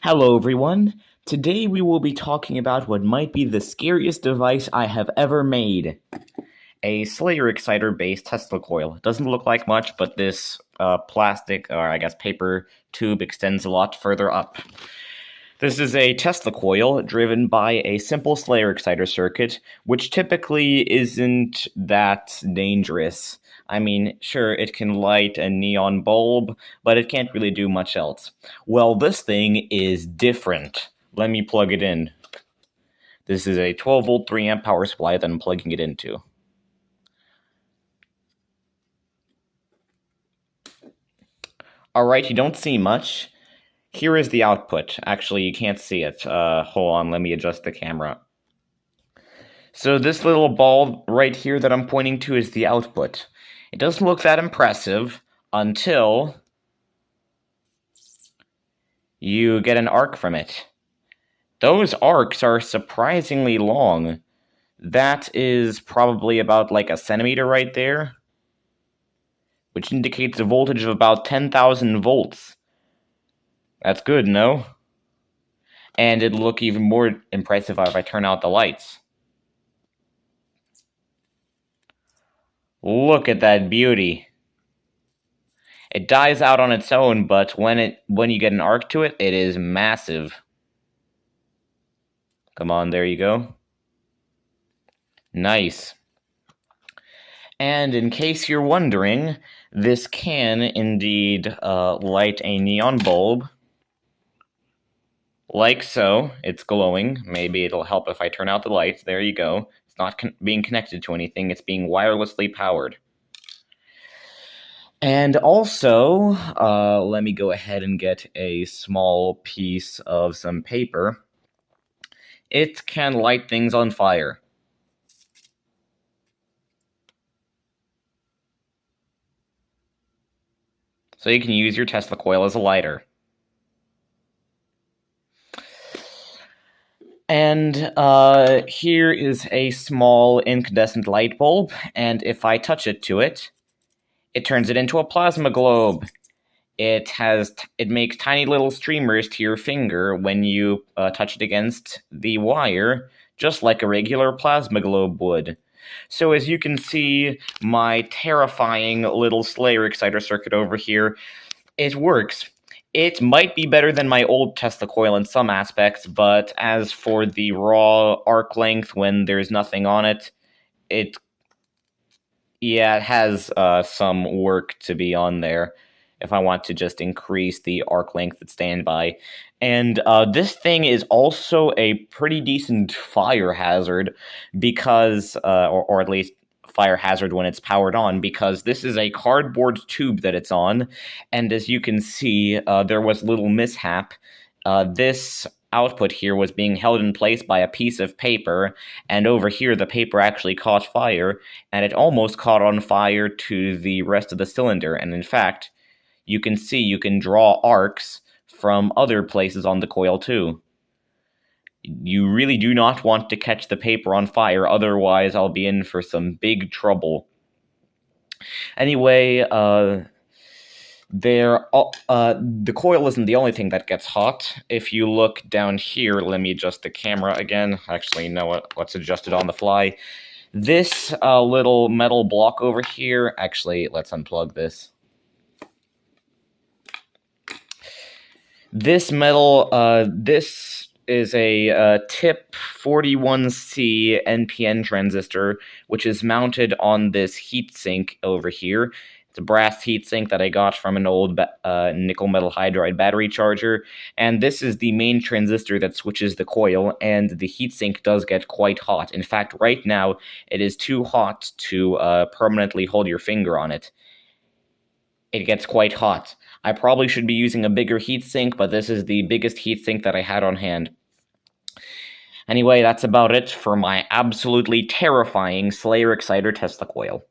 Hello everyone. Today we will be talking about what might be the scariest device I have ever made. A Slayer exciter based Tesla coil. It doesn't look like much, but this plastic, or I guess paper tube extends a lot further up. This is a Tesla coil driven by a simple Slayer exciter circuit, which typically isn't that dangerous. I mean, sure, it can light a neon bulb, but it can't really do much else. Well, this thing is different. Let me plug it in. This is a 12 volt 3 amp power supply that I'm plugging it into. Alright, you don't see much. Here is the output. Actually, you can't see it. Hold on, let me adjust the camera. So this little ball right here that I'm pointing to is the output. It doesn't look that impressive until you get an arc from it. Those arcs are surprisingly long. That is probably about like a centimeter right there, which indicates a voltage of about 10,000 volts. That's good, no? And it'll look even more impressive if I turn out the lights. Look at that beauty. It dies out on its own, but when you get an arc to it, it is massive. Come on, there you go. Nice. And in case you're wondering, this can indeed light a neon bulb. Like so. It's glowing. Maybe it'll help if I turn out the lights. There you go. It's not being connected to anything. It's being wirelessly powered. And also, let me go ahead and get a small piece of some paper. It can light things on fire. So you can use your Tesla coil as a lighter. And here is a small incandescent light bulb, and if I touch it to it, it turns it into a plasma globe. It makes tiny little streamers to your finger when you touch it against the wire, just like a regular plasma globe would. So as you can see, my terrifying little Slayer exciter circuit over here, it works. It might be better than my old Tesla coil in some aspects, but as for the raw arc length when there's nothing on it, it has some work to be on there if I want to just increase the arc length at standby. And this thing is also a pretty decent fire hazard because, or at least fire hazard when it's powered on, because this is a cardboard tube that it's on, and as you can see, there was little mishap. This output here was being held in place by a piece of paper, and over here the paper actually caught fire, and it almost caught on fire to the rest of the cylinder, and in fact, you can see you can draw arcs from other places on the coil too. You really do not want to catch the paper on fire, otherwise I'll be in for some big trouble. Anyway, the coil isn't the only thing that gets hot. If you look down here, let me adjust the camera again. Actually, you know what? Let's adjust it on the fly. This little metal block over here, actually, let's unplug this. This metal, this is a TIP 41C NPN transistor, which is mounted on this heatsink over here. It's a brass heatsink that I got from an old nickel metal hydride battery charger, and this is the main transistor that switches the coil, and the heatsink does get quite hot. In fact, right now, it is too hot to permanently hold your finger on it. It gets quite hot. I probably should be using a bigger heatsink, but this is the biggest heatsink that I had on hand. Anyway, that's about it for my absolutely terrifying Slayer exciter Tesla coil.